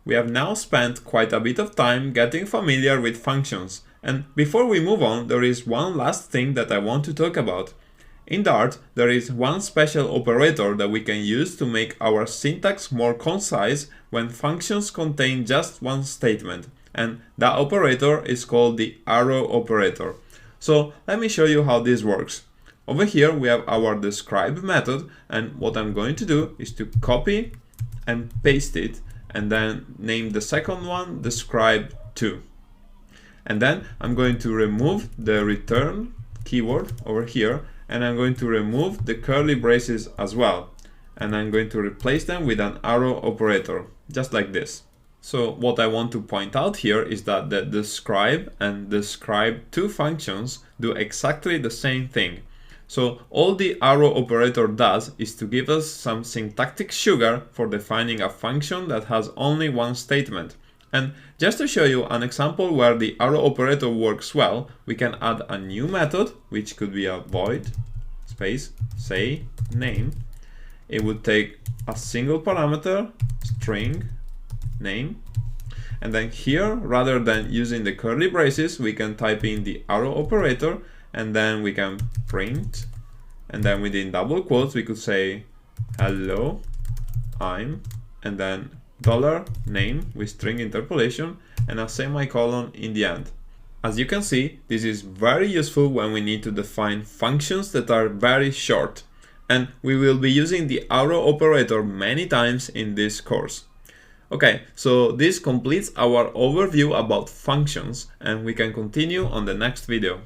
We have now spent quite a bit of time getting familiar with functions, and before we move on, there is one last thing that I want to talk about. In Dart, there is one special operator that we can use to make our syntax more concise when functions contain just one statement, and that operator is called the arrow operator. So let me show you how this works. Over here we have our describe method, and what I'm going to do is to copy and paste it and then name the second one describe2. And then I'm going to remove the return keyword over here, and I'm going to remove the curly braces as well. And I'm going to replace them with an arrow operator, just like this. So what I want to point out here is that the describe and describe2 functions do exactly the same thing. So all the arrow operator does is to give us some syntactic sugar for defining a function that has only one statement. And just to show you an example where the arrow operator works well, we can add a new method, which could be a void space say name. It would take a single parameter, string name, and then here, rather than using the curly braces, we can type in the arrow operator, and then we can print, and then within double quotes we could say hello I'm, and then $name with string interpolation and a semicolon in the end. As you can see, this is very useful when we need to define functions that are very short, and we will be using the arrow operator many times in this course. Okay, so this completes our overview about functions, and we can continue on the next video.